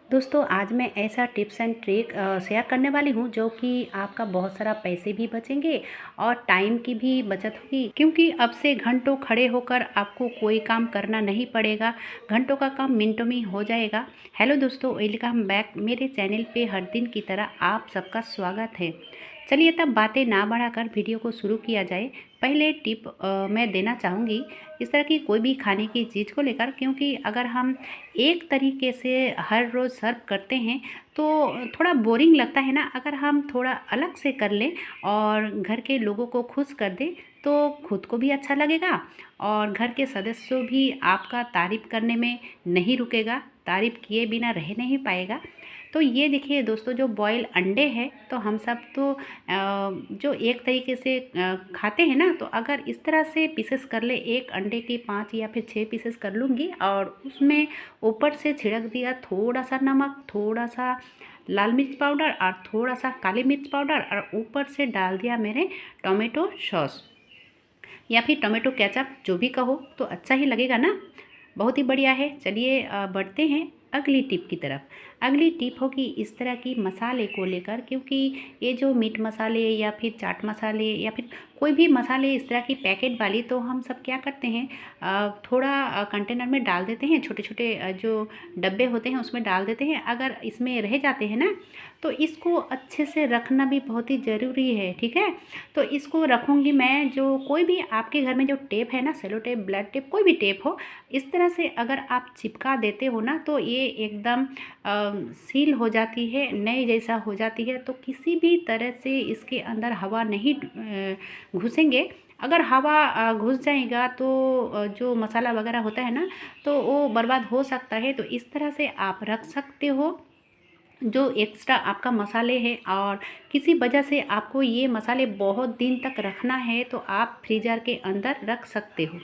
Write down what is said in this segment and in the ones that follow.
दोस्तों आज मैं ऐसा टिप्स एंड ट्रिक शेयर करने वाली हूँ जो कि आपका बहुत सारा पैसे भी बचेंगे और टाइम की भी बचत होगी, क्योंकि अब से घंटों खड़े होकर आपको कोई काम करना नहीं पड़ेगा। घंटों का काम मिनटों में हो जाएगा। हेलो दोस्तों, वेलकम बैक मेरे चैनल पे। हर दिन की तरह आप सबका स्वागत है। चलिए तब बातें ना बढ़ाकर वीडियो को शुरू किया जाए। पहले टिप मैं देना चाहूँगी इस तरह की कोई भी खाने की चीज़ को लेकर, क्योंकि अगर हम एक तरीके से हर रोज़ सर्व करते हैं तो थोड़ा बोरिंग लगता है ना। अगर हम थोड़ा अलग से कर लें और घर के लोगों को खुश कर दें तो खुद को भी अच्छा लगेगा और घर के सदस्यों भी आपका तारीफ़ करने में नहीं रुकेगा, तारीफ़ किए बिना रह नहीं पाएगा। तो ये देखिए दोस्तों, जो बॉयल अंडे हैं तो हम सब तो जो एक तरीके से खाते हैं ना, तो अगर इस तरह से पीसेस कर ले, एक अंडे के 5 या फिर 6 पीसेस कर लूँगी और उसमें ऊपर से छिड़क दिया थोड़ा सा नमक, थोड़ा सा लाल मिर्च पाउडर और थोड़ा सा काली मिर्च पाउडर, और ऊपर से डाल दिया मेरे टोमेटो सॉस या फिर टोमेटो केचप, जो भी कहो, तो अच्छा ही लगेगा ना। बहुत ही बढ़िया है। चलिए बढ़ते हैं अगली टिप की तरफ। अगली टिप होगी इस तरह की मसाले को लेकर, क्योंकि ये जो मीट मसाले या फिर चाट मसाले या फिर कोई भी मसाले इस तरह की पैकेट वाली, तो हम सब क्या करते हैं, थोड़ा कंटेनर में डाल देते हैं, छोटे छोटे जो डब्बे होते हैं उसमें डाल देते हैं। अगर इसमें रह जाते हैं ना, तो इसको अच्छे से रखना भी बहुत ही ज़रूरी है। ठीक है, तो इसको रखूँगी मैं। जो कोई भी आपके घर में जो टेप है ना, सेलो टेप, ब्लैक टेप, कोई भी टेप हो, इस तरह से अगर आप चिपका देते हो ना, तो ये एकदम सील हो जाती है, नए जैसा हो जाती है। तो किसी भी तरह से इसके अंदर हवा नहीं घुसेंगे। अगर हवा घुस जाएगा तो जो मसाला वगैरह होता है ना, तो वो बर्बाद हो सकता है। तो इस तरह से आप रख सकते हो जो एक्स्ट्रा आपका मसाले हैं, और किसी वजह से आपको ये मसाले बहुत दिन तक रखना है तो आप फ्रीज़र के अंदर रख सकते हो।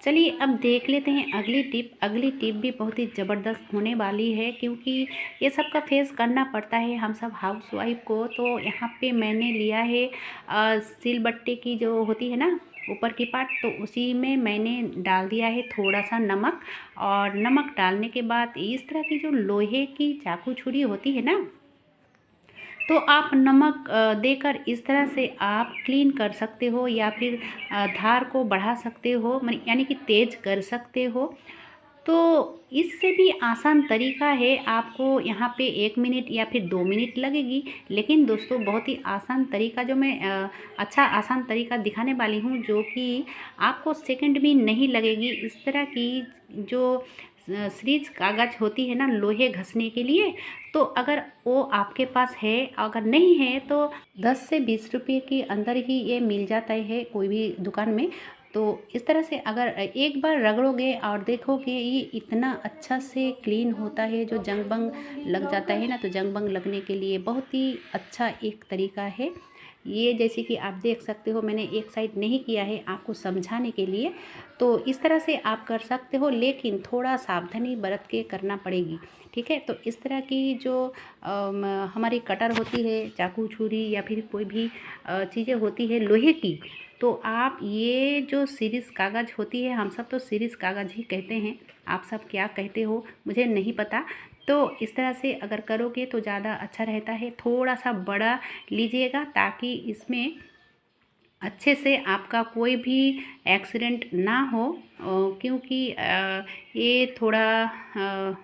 चलिए अब देख लेते हैं अगली टिप। अगली टिप भी बहुत ही ज़बरदस्त होने वाली है, क्योंकि ये सब का फेस करना पड़ता है हम सब हाउसवाइफ को। तो यहाँ पे मैंने लिया है सिलबट्टे की जो होती है ना, ऊपर की पार्ट, तो उसी में मैंने डाल दिया है थोड़ा सा नमक। और नमक डालने के बाद इस तरह की जो लोहे की चाकू छुरी होती है ना, तो आप नमक देकर इस तरह से आप क्लीन कर सकते हो, या फिर धार को बढ़ा सकते हो, यानी कि तेज कर सकते हो। तो इससे भी आसान तरीका है। आपको यहाँ पे 1 मिनट या फिर 2 मिनट लगेगी, लेकिन दोस्तों बहुत ही आसान तरीका जो मैं अच्छा आसान तरीका दिखाने वाली हूँ, जो कि आपको सेकंड भी नहीं लगेगी। इस तरह की जो सीरीज कागज़ होती है ना लोहे घसने के लिए, तो अगर वो आपके पास है, अगर नहीं है तो 10 से 20 रुपये के अंदर ही ये मिल जाता है कोई भी दुकान में। तो इस तरह से अगर एक बार रगड़ोगे और देखोगे, ये इतना अच्छा से क्लीन होता है। जो जंग बंग लग जाता है ना, तो जंग बंग लगने के लिए बहुत ही अच्छा एक तरीका है ये। जैसे कि आप देख सकते हो, मैंने एक साइड नहीं किया है आपको समझाने के लिए। तो इस तरह से आप कर सकते हो, लेकिन थोड़ा सावधानी बरत के करना पड़ेगी। ठीक है, तो इस तरह की जो हमारी कटर होती है, चाकू छुरी या फिर कोई भी चीज़ें होती है लोहे की, तो आप ये जो सीरीज़ कागज़ होती है, हम सब तो सीरीज़ कागज़ ही कहते हैं, आप सब क्या कहते हो मुझे नहीं पता। तो इस तरह से अगर करोगे तो ज़्यादा अच्छा रहता है। थोड़ा सा बड़ा लीजिएगा ताकि इसमें अच्छे से आपका कोई भी एक्सीडेंट ना हो, क्योंकि ये थोड़ा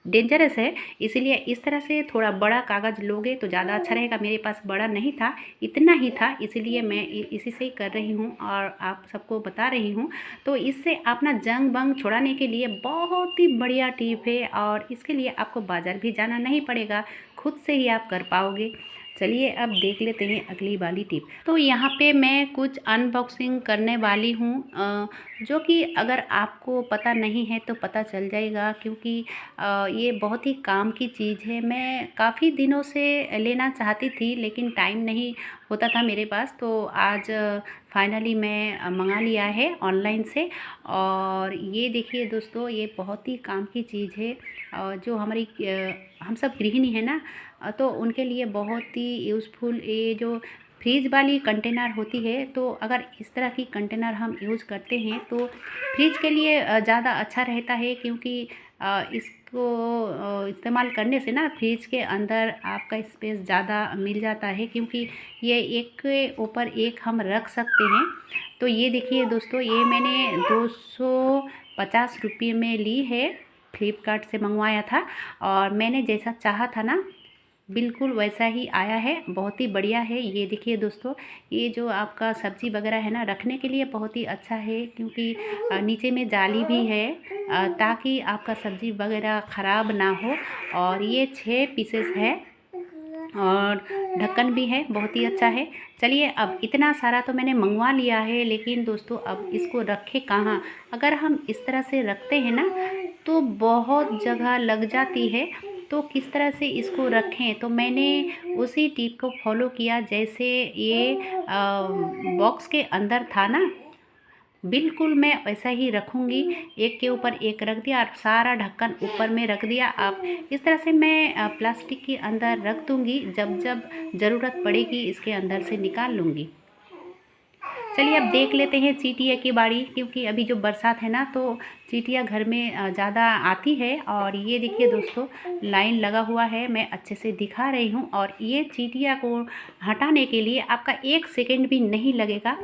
डेंजरस है। इसीलिए इस तरह से थोड़ा बड़ा कागज़ लोगे तो ज़्यादा अच्छा रहेगा। मेरे पास बड़ा नहीं था, इतना ही था, इसीलिए मैं इसी से ही कर रही हूँ और आप सबको बता रही हूँ। तो इससे अपना जंग बंग छुड़ाने के लिए बहुत ही बढ़िया टिप है, और इसके लिए आपको बाज़ार भी जाना नहीं पड़ेगा, खुद से ही आप कर पाओगे। चलिए अब देख लेते हैं अगली वाली टिप। तो यहाँ पे मैं कुछ अनबॉक्सिंग करने वाली हूँ, जो कि अगर आपको पता नहीं है तो पता चल जाएगा, क्योंकि ये बहुत ही काम की चीज़ है। मैं काफ़ी दिनों से लेना चाहती थी, लेकिन टाइम नहीं होता था मेरे पास। तो आज फाइनली मैं मंगा लिया है ऑनलाइन से। और ये देखिए दोस्तों, ये बहुत ही काम की चीज़ है। जो हमारी हम सब गृहिणी है ना, तो उनके लिए बहुत ही यूज़फुल ये जो फ्रीज वाली कंटेनर होती है, तो अगर इस तरह की कंटेनर हम यूज़ करते हैं तो फ्रिज के लिए ज़्यादा अच्छा रहता है, क्योंकि इसको इस्तेमाल करने से ना फ्रिज के अंदर आपका स्पेस ज़्यादा मिल जाता है, क्योंकि ये एक के ऊपर एक हम रख सकते हैं। तो ये देखिए दोस्तों, ये मैंने 250 रुपये में ली है, फ्लिपकार्ट से मंगवाया था और मैंने जैसा चाहा था ना बिल्कुल वैसा ही आया है, बहुत ही बढ़िया है। ये देखिए दोस्तों, ये जो आपका सब्ज़ी वगैरह है ना रखने के लिए बहुत ही अच्छा है, क्योंकि नीचे में जाली भी है ताकि आपका सब्ज़ी वगैरह ख़राब ना हो। और ये 6 पीसेस है और ढक्कन भी है, बहुत ही अच्छा है। चलिए, अब इतना सारा तो मैंने मंगवा लिया है, लेकिन दोस्तों अब इसको रखें कहाँ। अगर हम इस तरह से रखते हैं ना तो बहुत जगह लग जाती है, तो किस तरह से इसको रखें। तो मैंने उसी टिप को फॉलो किया, जैसे ये बॉक्स के अंदर था ना, बिल्कुल मैं वैसा ही रखूँगी। एक के ऊपर एक रख दिया और सारा ढक्कन ऊपर में रख दिया। अब इस तरह से मैं प्लास्टिक के अंदर रख दूँगी, जब जब ज़रूरत पड़ेगी इसके अंदर से निकाल लूँगी। चलिए, अब देख लेते हैं चींटियाँ की बारी, क्योंकि अभी जो बरसात है ना तो चींटियाँ घर में ज़्यादा आती है। और ये देखिए दोस्तों, लाइन लगा हुआ है, मैं अच्छे से दिखा रही हूँ। और ये चींटियाँ को हटाने के लिए आपका 1 सेकंड भी नहीं लगेगा,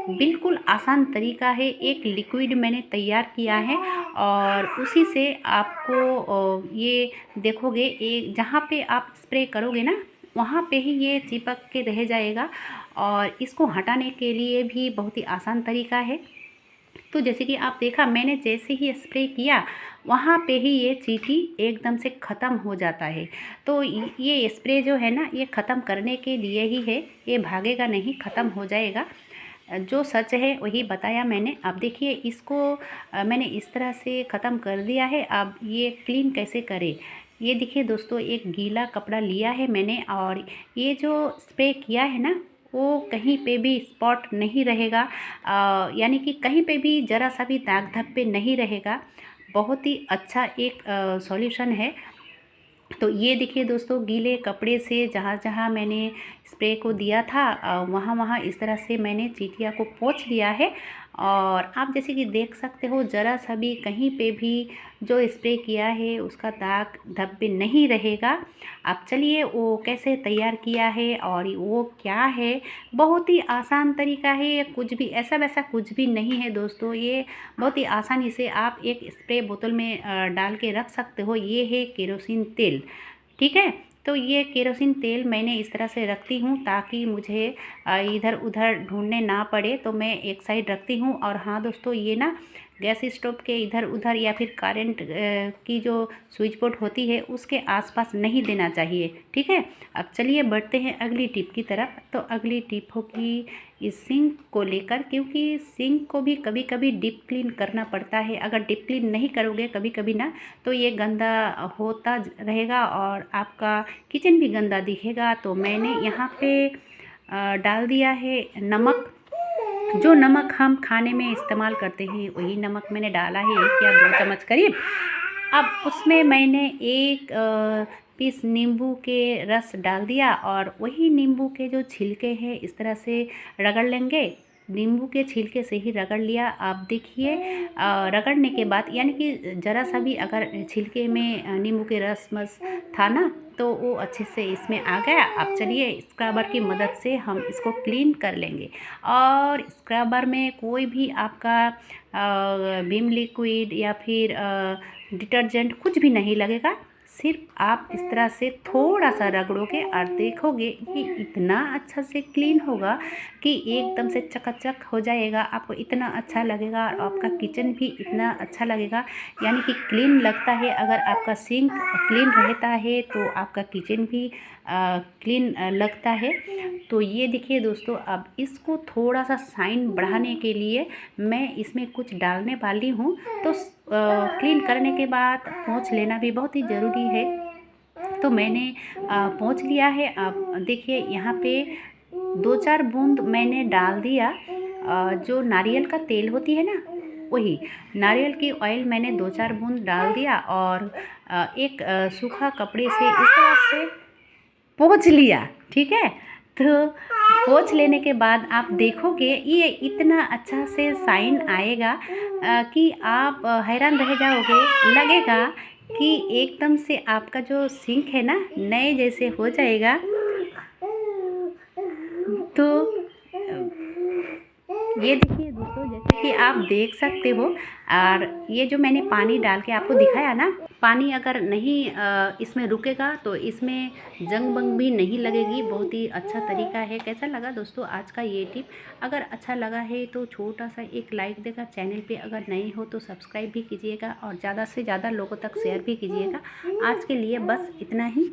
बिल्कुल आसान तरीका है। एक लिक्विड मैंने तैयार किया है और उसी से आपको ये देखोगे, एक जहाँ पे आप स्प्रे करोगे ना वहाँ पे ही ये चिपक के रह जाएगा। और इसको हटाने के लिए भी बहुत ही आसान तरीका है। तो जैसे कि आप देखा, मैंने जैसे ही स्प्रे किया वहाँ पे ही ये चींटी एकदम से ख़त्म हो जाता है। तो ये स्प्रे जो है ना, ये ख़त्म करने के लिए ही है, ये भागेगा नहीं, ख़त्म हो जाएगा। जो सच है वही बताया मैंने। अब देखिए, इसको मैंने इस तरह से ख़त्म कर दिया है। अब ये क्लीन कैसे करें। ये देखिए दोस्तों, एक गीला कपड़ा लिया है मैंने और ये जो स्प्रे किया है ना वो कहीं पे भी स्पॉट नहीं रहेगा, यानी कि कहीं पे भी ज़रा सा भी दाग धब्बे नहीं रहेगा। बहुत ही अच्छा एक सॉल्यूशन है। तो ये देखिए दोस्तों, गीले कपड़े से जहाँ जहाँ मैंने स्प्रे को दिया था वहाँ वहाँ इस तरह से मैंने चींटियाँ को पोंछ लिया है। और आप जैसे कि देख सकते हो, ज़रा सा भी कहीं पे भी जो स्प्रे किया है उसका दाग धब्बे नहीं रहेगा। अब चलिए, वो कैसे तैयार किया है और वो क्या है, बहुत ही आसान तरीका है। ये कुछ भी ऐसा वैसा कुछ भी नहीं है दोस्तों, ये बहुत ही आसानी से आप एक स्प्रे बोतल में डाल के रख सकते हो। ये है केरोसिन तेल, ठीक है। तो ये केरोसिन तेल मैंने इस तरह से रखती हूँ ताकि मुझे इधर उधर ढूंढने ना पड़े, तो मैं एक साइड रखती हूँ। और हाँ दोस्तों, ये ना गैस स्टोव के इधर उधर या फिर करंट की जो स्विच बोर्ड होती है उसके आसपास नहीं देना चाहिए, ठीक है। अब चलिए बढ़ते हैं अगली टिप की तरफ। तो अगली टिप होगी इस सिंक को लेकर, क्योंकि सिंक को भी कभी कभी डीप क्लीन करना पड़ता है। अगर डीप क्लीन नहीं करोगे कभी कभी ना तो ये गंदा होता रहेगा और आपका किचन भी गंदा दिखेगा। तो मैंने यहाँ पे डाल दिया है नमक। जो नमक हम खाने में इस्तेमाल करते हैं वही नमक मैंने डाला है, 1 या 2 चम्मच करीब। अब उसमें मैंने एक पीस नींबू के रस डाल दिया और वही नींबू के जो छिलके हैं इस तरह से रगड़ लेंगे। नींबू के छिलके से ही रगड़ लिया। आप देखिए, रगड़ने के बाद यानी कि ज़रा सा भी अगर छिलके में नींबू के रस मस था ना तो वो अच्छे से इसमें आ गया। अब चलिए, स्क्रबर की मदद से हम इसको क्लीन कर लेंगे। और स्क्रबर में कोई भी आपका विम लिक्विड या फिर डिटर्जेंट कुछ भी नहीं लगेगा। सिर्फ आप इस तरह से थोड़ा सा रगड़ोगे और देखोगे ये इतना अच्छा से क्लीन होगा कि एकदम से चकाचक हो जाएगा। आपको इतना अच्छा लगेगा और आपका किचन भी इतना अच्छा लगेगा, यानी कि क्लीन लगता है। अगर आपका सिंक क्लीन रहता है तो आपका किचन भी क्लीन लगता है। तो ये देखिए दोस्तों, अब इसको थोड़ा सा शाइन बढ़ाने के लिए मैं इसमें कुछ डालने वाली हूँ। तो क्लीन करने के बाद पोंछ लेना भी बहुत ही ज़रूरी है। तो मैंने पोंछ लिया है। अब देखिए, यहाँ पे 2-4 बूंद मैंने डाल दिया जो नारियल का तेल होती है ना, वही नारियल की ऑयल मैंने 2-4 बूंद डाल दिया और एक सूखा कपड़े से इस तरह से पोंछ लिया, ठीक है। तो पोंछ लेने के बाद आप देखोगे ये इतना अच्छा से शाइन आएगा कि आप हैरान रह जाओगे। लगेगा कि एकदम से आपका जो सिंक है ना नए जैसे हो जाएगा। तो ये देखिए दोस्तों, जैसे कि आप देख सकते हो। और ये जो मैंने पानी डाल के आपको दिखाया ना, पानी अगर नहीं इसमें रुकेगा तो इसमें जंग बंग भी नहीं लगेगी। बहुत ही अच्छा तरीका है। कैसा लगा दोस्तों आज का ये टिप? अगर अच्छा लगा है तो छोटा सा एक लाइक देगा। चैनल पे अगर नए हो तो सब्सक्राइब भी कीजिएगा और ज़्यादा से ज़्यादा लोगों तक शेयर भी कीजिएगा। आज के लिए बस इतना ही।